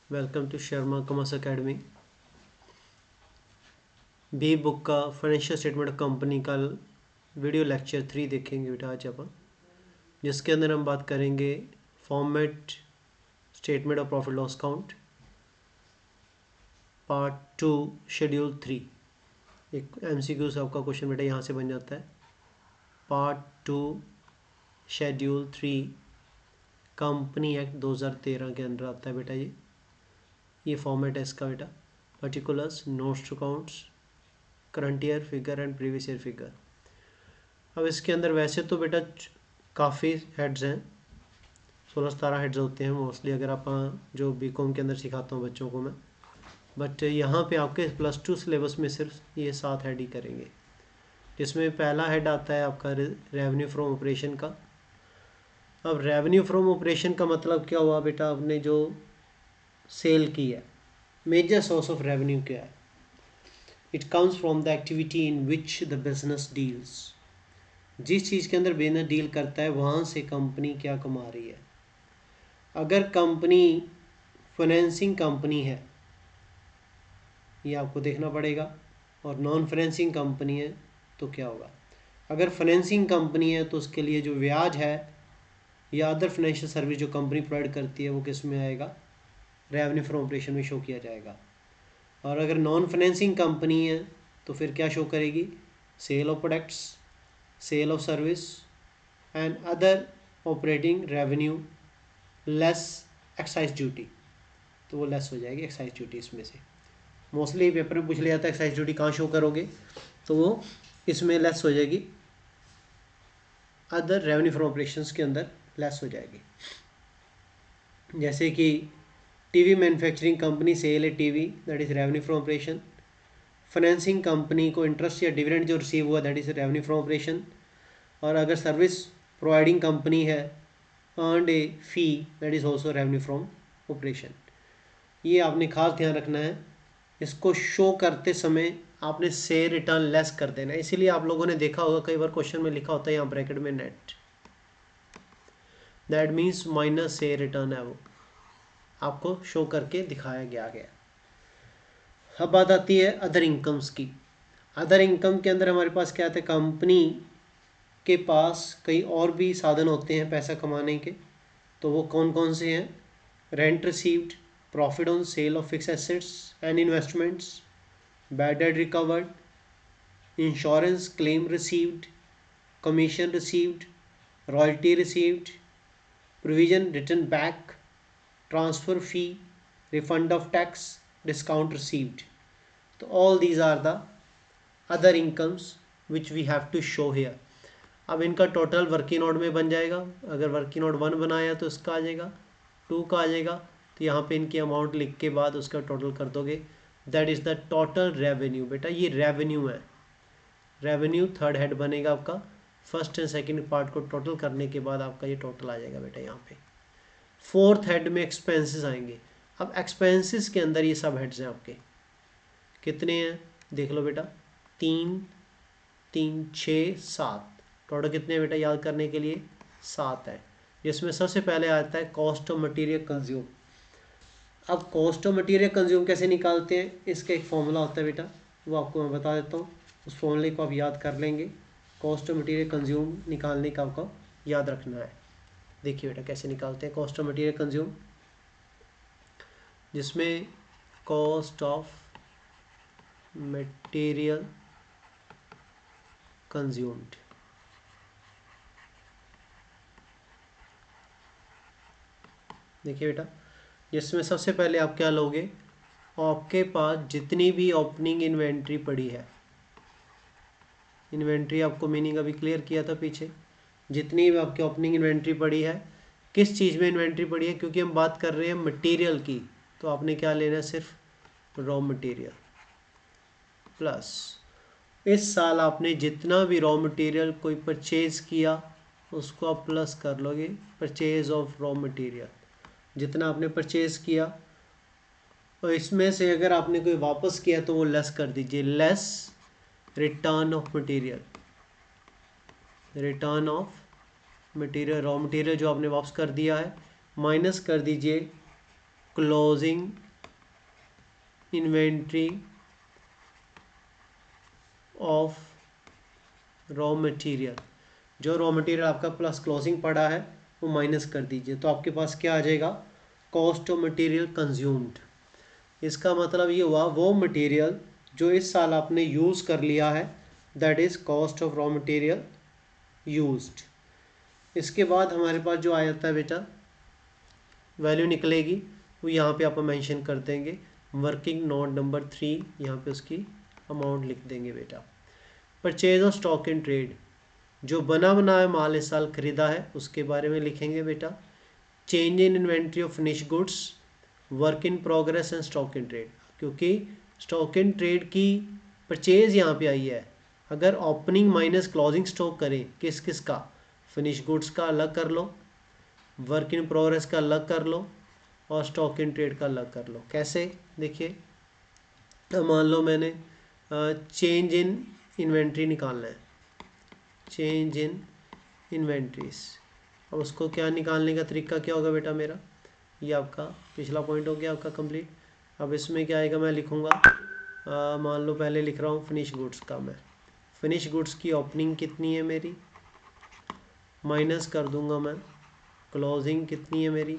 Welcome to Sharma commerce academy. B book का financial statement company का video lecture 3 देखेंगे बेटा आज अपन, जिसके अंदर हम बात करेंगे format statement of profit loss count part 2 schedule 3। एक एमसीक्यू से आपका क्वेश्चन बेटा यहाँ से बन जाता है। पार्ट 2 शेड्यूल 3 कंपनी एक्ट 2013 के अंदर आता है बेटा। ये फॉर्मेट है इसका बेटा। Particulars, notes to accounts, current year figure and previous year figure. अब इसके अंदर वैसे तो बेटा काफ़ी हेड्स हैं, 16-17 हेड्स होते हैं मोस्टली, अगर आप जो बीकॉम के अंदर सिखाता हूँ बच्चों को मैं। बट यहाँ पे आपके +2 सिलेबस में सिर्फ ये 7 हेड ही करेंगे, जिसमें पहला हेड आता है आपका रेवेन्यू फ्रॉम ऑपरेशन का। अब रेवेन्यू फ्रॉम ऑपरेशन का मतलब क्या हुआ बेटा, आपने जो सेल की है, मेजर सोर्स ऑफ रेवेन्यू क्या है? It comes from the activity in which the business deals. जिस चीज़ के अंदर बिजनेस डील करता है वहाँ से कंपनी क्या कमा रही है। अगर कंपनी फाइनेंसिंग कंपनी है, ये आपको देखना पड़ेगा, और नॉन फाइनेंसिंग कंपनी है तो क्या होगा। अगर फाइनेंसिंग कंपनी है तो उसके लिए जो ब्याज है या अदर फाइनेंशियल सर्विस जो कंपनी प्रोवाइड करती है वो किस में आएगा, रेवेन्यू फ्रॉम ऑपरेशन में शो किया जाएगा। और अगर नॉन फाइनेंसिंग कंपनी है तो फिर क्या शो करेगी, sale of products, sale of service and other operating revenue less excise duty. तो वो लेस हो जाएगी एक्साइज ड्यूटी इसमें से। मोस्टली पेपर में पूछ लिया जाता है एक्साइज ड्यूटी कहाँ शो करोगे, तो वो इसमें लेस हो जाएगी, अदर रेवेन्यू फ्रॉम ऑपरेशंस के अंदर लेस हो जाएगी। जैसे कि टीवी मैन्युफैक्चरिंग कंपनी सेल है TV, that is revenue from operation. Financing company को इंटरेस्ट या डिविडेंड जो रिसीव हुआ, that is revenue from operation. और अगर सर्विस प्रोवाइडिंग कंपनी है, earned A fee, that is also revenue from operation. ये आपने खास ध्यान रखना है, इसको शो करते समय आपने से रिटर्न लेस कर देना है। इसीलिए आप लोगों ने देखा होगा कई बार क्वेश्चन में लिखा होता है यहाँ ब्रैकेट में नेट, दैट मीन्स माइनस से रिटर्न है, वो आपको शो करके दिखाया गया। अब बात आती है अदर इनकम्स की। अदर इनकम के अंदर हमारे पास क्या आता है, कंपनी के पास कई और भी साधन होते हैं पैसा कमाने के। तो वो कौन कौन से हैं, rent received, profit on sale of fix assets and investments, bad debt recovered, insurance claim received, commission received, royalty received, provision return back, transfer fee, refund of tax, discount received. तो all these are the other incomes which we have to show here. अब इनका total working note में बन जाएगा। अगर working note 1 बनाया तो इसका आ जाएगा, 2 का आ जाएगा, तो यहाँ पे इनकी अमाउंट लिख के बाद उसका टोटल कर दोगे, that is the total revenue. बेटा ये रेवेन्यू है, रेवेन्यू थर्ड हेड बनेगा आपका। फर्स्ट एंड सेकंड पार्ट को टोटल करने के बाद आपका ये टोटल आ जाएगा बेटा यहाँ पे। फोर्थ हेड में एक्सपेंसेस आएंगे। अब एक्सपेंसेस के अंदर ये सब हेड्स हैं आपके, कितने हैं देख लो बेटा, 3 3 6 7, टोटल कितने हैं बेटा याद करने के लिए, 7 है। जिसमें सबसे पहले आता है कॉस्ट ऑफ मटेरियल कंज्यूम। अब कॉस्ट ऑफ मटेरियल कंज्यूम कैसे निकालते हैं, इसका एक फॉर्मूला होता है बेटा, वो आपको मैं बता देता हूँ। उस फॉर्मूले को आप याद कर लेंगे। कॉस्ट ऑफ मटेरियल कंज्यूम निकालने का आपको याद रखना है। देखिए बेटा कैसे निकालते हैं कॉस्ट ऑफ मटेरियल कंज्यूम, जिसमें कॉस्ट ऑफ मटेरियल कंज्यूम्ड, देखिए बेटा, जिसमें सबसे पहले आप क्या लोगे, आपके पास जितनी भी ओपनिंग इन्वेंट्री पड़ी है, इन्वेंट्री आपको मीनिंग अभी क्लियर किया था पीछे, जितनी भी आपकी ओपनिंग इन्वेंट्री पड़ी है, किस चीज़ में इन्वेंट्री पड़ी है, क्योंकि हम बात कर रहे हैं मटेरियल की, तो आपने क्या लेना है, सिर्फ रॉ मटेरियल प्लस इस साल आपने जितना भी रॉ मटेरियल कोई परचेज़ किया उसको आप प्लस कर लोगे, परचेज ऑफ रॉ मटेरियल, जितना आपने परचेज़ किया, और इसमें से अगर आपने कोई वापस किया तो वो लेस कर दीजिए, less return of material, return of material, raw material जो आपने वापस कर दिया है, माइनस कर दीजिए closing inventory of raw material, जो रॉ मटेरियल आपका प्लस क्लोजिंग पड़ा है वो माइनस कर दीजिए, तो आपके पास क्या आ जाएगा, कॉस्ट ऑफ मटेरियल कंज्यूम्ड। इसका मतलब ये हुआ वो मटेरियल जो इस साल आपने यूज़ कर लिया है, that is cost of raw material used. इसके बाद हमारे पास जो आ जाता है बेटा वैल्यू निकलेगी, वो यहाँ पे आप मेंशन कर देंगे, वर्किंग नोट नंबर 3, यहाँ पे उसकी अमाउंट लिख देंगे बेटा। Purchase of stock in trade, जो बना बनाया माल इस साल खरीदा है उसके बारे में लिखेंगे बेटा। Change in inventory of finish goods, work in progress and stock in trade, क्योंकि स्टॉक इन ट्रेड की परचेज यहाँ पे आई है। अगर ओपनिंग माइनस क्लोजिंग स्टॉक करें किस किस का, फिनिश गुड्स का अलग कर लो, वर्क इन प्रोग्रेस का अलग कर लो, और स्टॉक इन ट्रेड का अलग कर लो। कैसे, देखिए मान लो मैंने चेंज इन इन्वेंट्री निकालना है, चेंज इन इन्वेंट्रीज। अब उसको क्या निकालने का तरीका क्या होगा बेटा मेरा, ये आपका पिछला पॉइंट हो गया आपका कंप्लीट। अब इसमें क्या आएगा, मैं लिखूँगा मान लो पहले लिख रहा हूँ फिनिश गुड्स का, मैं फिनिश गुड्स की ओपनिंग कितनी है मेरी, माइनस कर दूंगा मैं क्लोजिंग कितनी है मेरी,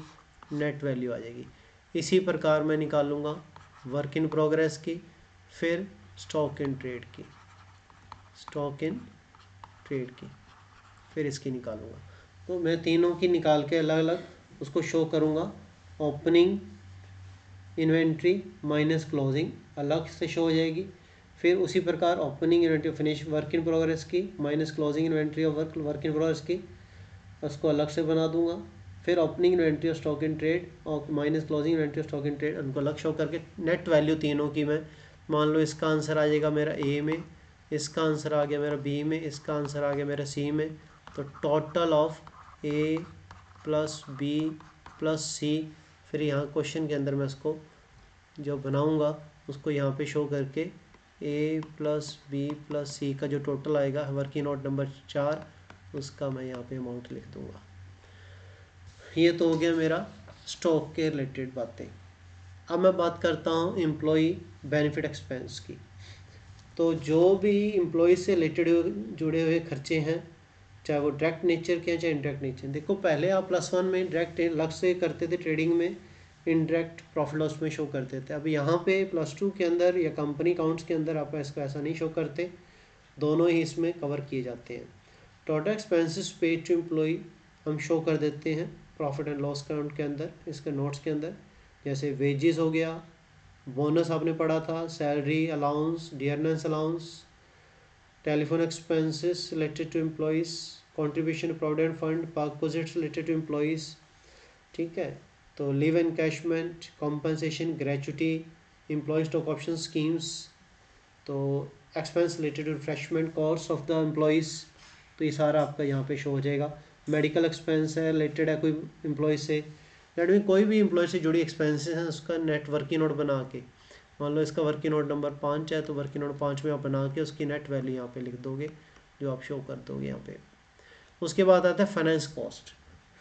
नेट वैल्यू आ जाएगी। इसी प्रकार मैं निकालूंगा वर्क इन प्रोग्रेस की, फिर स्टॉक इन ट्रेड की, स्टॉक इन ट्रेड की, फिर इसकी निकालूंगा। तो मैं तीनों की निकाल के अलग अलग उसको शो करूंगा। ओपनिंग इन्वेंट्री माइनस क्लोजिंग अलग से शो हो जाएगी, फिर उसी प्रकार opening inventory finish work in progress की minus closing inventory of work in progress की, उसको अलग से बना दूंगा। फिर opening inventory of stock in trade और minus closing inventory of stock in trade, उनको अलग शो करके नेट वैल्यू तीनों की मैं, मान लो इसका आंसर आ जाएगा मेरा ए में, इसका आंसर आ गया मेरा बी में, इसका आंसर आ गया मेरा सी में, तो total of A plus B plus C, फिर यहाँ क्वेश्चन के अंदर मैं इसको जो बनाऊँगा उसको यहाँ पे शो करके ए प्लस बी प्लस सी का जो टोटल आएगा वर्किंग नोट नंबर 4, उसका मैं यहाँ पे अमाउंट लिख दूँगा। ये तो हो गया मेरा स्टॉक के रिलेटेड बातें। अब मैं बात करता हूँ एम्प्लॉई बेनिफिट एक्सपेंस की। तो जो भी एम्प्लॉय से रिलेटेड जुड़े हुए खर्चे हैं, चाहे वो डायरेक्ट नेचर के हैं चाहे इनडायरेक्ट नेचर, देखो पहले आप +1 में डायरेक्ट अलग से करते थे ट्रेडिंग में, इनडायरेक्ट प्रॉफिट लॉस में शो करते थे। अब यहाँ पे +2 के अंदर या कंपनी अकाउंट्स के अंदर आप इसको ऐसा नहीं शो करते, दोनों ही इसमें कवर किए जाते हैं। Total expenses paid to employ हम शो कर देते हैं प्रॉफिट एंड लॉस अकाउंट के अंदर, इसके नोट्स के अंदर, जैसे वेजेस हो गया, बोनस आपने पढ़ा था, salary allowance, dearness allowance, telephone expenses related to employees, contribution provident fund, perquisites related to employees, ठीक है। तो leave encashment, compensation, gratuity, employee stock option schemes, तो expense related to refreshment cost of the employees, तो ये सारा आपका यहाँ पे शो हो जाएगा। मेडिकल एक्सपेंस है रिलेटेड है कोई एम्प्लॉय से, दैट मीन कोई भी एम्प्लॉय से जुड़ी एक्सपेंसेस हैं उसका नेट वर्किंग नोट बना के, मान लो इसका वर्किंग नोट नंबर 5 है तो वर्किंग नोट 5 में आप बना के उसकी नेट वैल्यू यहाँ पे लिख दोगे, जो आप शो कर दोगे यहाँ पे। उसके बाद आता है फाइनेंस कॉस्ट।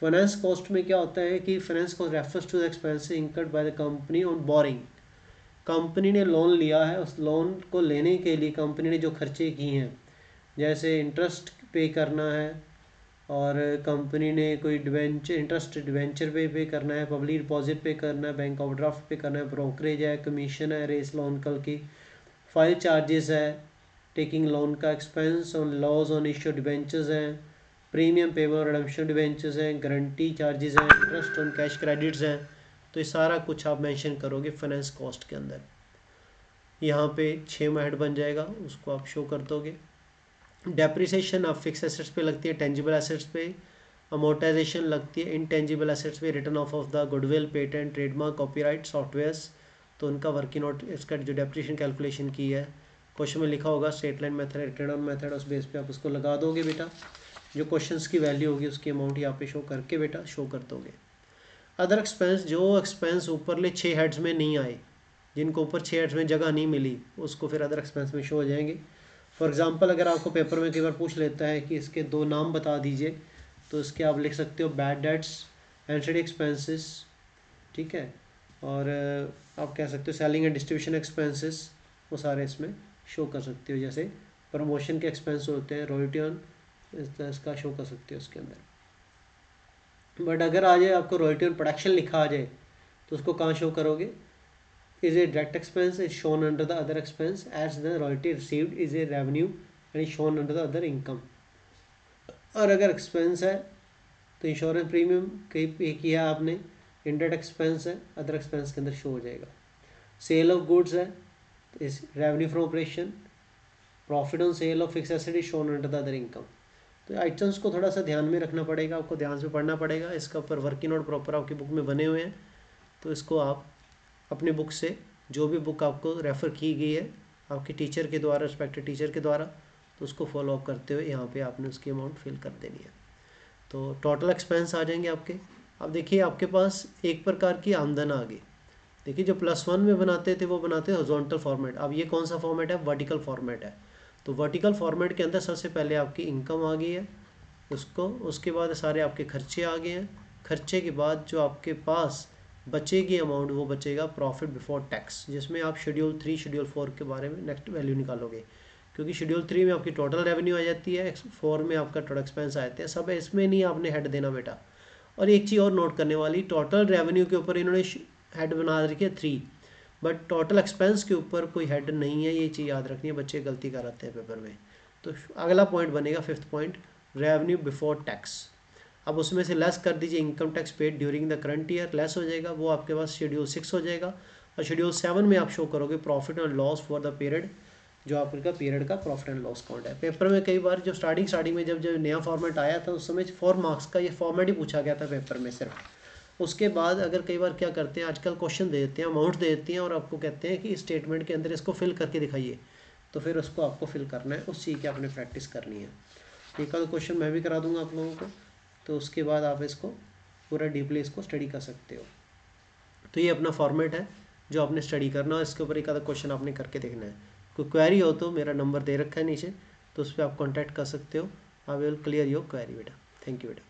फाइनेंस कॉस्ट में क्या होता है कि finance cost refers to the expenses incurred by the company on borrowing. Company ने लोन लिया है, उस लोन को लेने के लिए कंपनी ने जो खर्चे किए हैं, जैसे इंटरेस्ट पे करना है, और कंपनी ने कोई डिवेंचर इंटरेस्ट डिवेंचर पे करना है, पब्लिक डिपॉजिट पे करना है, बैंक ओवरड्राफ्ट पे करना है, ब्रोकरेज है, कमीशन है रेस लोन कल की, फाइल चार्जेस है, टेकिंग लोन का expense on loss on issue debentures हैं, प्रीमियम पेमेंट रिडम्पशन डिवेंचर्स हैं, गारंटी चार्जेस हैं, इंटरेस्ट ऑन कैश क्रेडिट्स हैं, तो ये सारा कुछ आप मेंशन करोगे फाइनेंस कॉस्ट के अंदर। यहाँ पे 6 में हेड बन जाएगा, उसको आप शो कर दोगे। डेप्रिसिएशन अब फिक्स एसेट्स पे लगती है, टेंजिबल एसेट्स पे, अमोर्टाइजेशन लगती है इनटेंजिबल एसेट्स पे, return of the goodwill, patent, trademark, copyright, softwares, तो उनका वर्किंग नोट, इसका जो डेप्रिसिएशन कैलकुलेशन की है क्वेश्चन में लिखा होगा straight line method, return on method, उस बेस पे आप उसको लगा दोगे बेटा, जो क्वेश्चंस की वैल्यू होगी उसकी अमाउंट यहाँ पे शो करके बेटा शो कर दोगे। अदर एक्सपेंस, जो एक्सपेंस ऊपरले 6 हेड्स में नहीं आए, जिनको ऊपर 6 हेड्स में जगह नहीं मिली, उसको फिर अदर एक्सपेंस में शो हो जाएंगे। फॉर एग्जांपल अगर आपको पेपर में कई बार पूछ लेता है कि इसके 2 नाम बता दीजिए, तो इसके आप लिख सकते हो बैड डेट्स, एंसेड एक्सपेंसेस, ठीक है, और आप कह सकते हो सेलिंग एंड डिस्ट्रीब्यूशन एक्सपेंसेस, वो सारे इसमें शो कर सकते हो। जैसे प्रमोशन के एक्सपेंस होते हैं, रॉयल्टी ऑन इसका शो कर सकते हो उसके अंदर। बट अगर आ जाए आपको रॉयल्टी ऑन प्रोडक्शन लिखा आ जाए तो उसको कहाँ शो करोगे? Is a direct expense is shown under the other expense as the royalty received is a revenue and is shown under the other income. और अगर एक्सपेंस है तो इंश्योरेंस प्रीमियम कहीं पे किया आपने, इंडायरेक्ट एक्सपेंस है, अदर एक्सपेंस के अंदर शो हो जाएगा। सेल ऑफ गुड्स है तो इस revenue from operation, profit on sale of fix asset is shown under the other income. तो आइटम्स को थोड़ा सा ध्यान में रखना पड़ेगा, आपको ध्यान से पढ़ना पड़ेगा। इसका ऊपर वर्किंग नोट प्रॉपर आपकी बुक में बने हुए हैं, तो इसको आप अपनी बुक से, जो भी बुक आपको रेफ़र की गई है आपके टीचर के द्वारा, रिस्पेक्टेड टीचर के द्वारा, तो उसको फॉलो अप करते हुए यहाँ पे आपने उसकी अमाउंट फिल कर देनी है। तो टोटल एक्सपेंस आ जाएंगे आपके। अब देखिए आपके पास एक प्रकार की आमदन आ गई। देखिए जो +1 में बनाते थे वो बनाते हैं हॉरिजॉन्टल फॉर्मेट। अब ये कौन सा फॉर्मेट है? वर्टिकल फॉर्मेट है। तो वर्टिकल फॉर्मेट के अंदर सबसे पहले आपकी इनकम आ गई है, उसके बाद सारे आपके खर्चे आ गए हैं। खर्चे के बाद जो आपके पास बचेगी अमाउंट, वो बचेगा प्रॉफिट बिफोर टैक्स, जिसमें आप शेड्यूल 3 शेड्यूल 4 के बारे में नेक्स्ट वैल्यू निकालोगे। क्योंकि शेड्यूल 3 में आपकी टोटल रेवेन्यू आ जाती है, 4 में आपका टोटल एक्सपेंस आ जाते हैं, सब इसमें नहीं आपने हेड देना बेटा। और एक चीज़ और नोट करने वाली, टोटल रेवेन्यू के ऊपर इन्होंने हेड बना रखी है 3, बट टोटल एक्सपेंस के ऊपर कोई हेड नहीं है। ये चीज़ याद रखनी है, बच्चे गलती कराते हैं पेपर में। तो अगला पॉइंट बनेगा 5th point, revenue before tax. अब उसमें से लेस कर दीजिए income tax paid during the current year, less हो जाएगा, वो आपके पास शेड्यूल 6 हो जाएगा। और शेड्यूल 7 में आप शो करोगे profit and loss for the period, जो आपका पीरियड का प्रॉफिट एंड लॉस काउंट है। पेपर में कई बार जो स्टार्टिंग में जब नया फॉर्मेट आया था उस समय 4 मार्क्स का ये फॉर्मेट ही पूछा गया था पेपर में सिर्फ। उसके बाद अगर कई बार क्या करते हैं आजकल, क्वेश्चन दे देते हैं, अमाउंट दे देती हैं और आपको कहते हैं कि स्टेटमेंट के अंदर इसको फिल करके दिखाइए, तो फिर उसको आपको फिल करना है, उस चीज़ की आपने प्रैक्टिस करनी है। एक आध क्वेश्चन मैं भी करा दूंगा आप लोगों को, तो उसके बाद आप इसको पूरा डीपली इसको स्टडी कर सकते हो। तो ये अपना फॉर्मेट है जो आपने स्टडी करना है, इसके ऊपर एक आधा क्वेश्चन आपने करके देखना है। कोई क्वेरी हो तो मेरा नंबर दे रखा है नीचे, तो उस पर आप कॉन्टैक्ट कर सकते हो। I will clear your query बेटा। थैंक यू बेटा।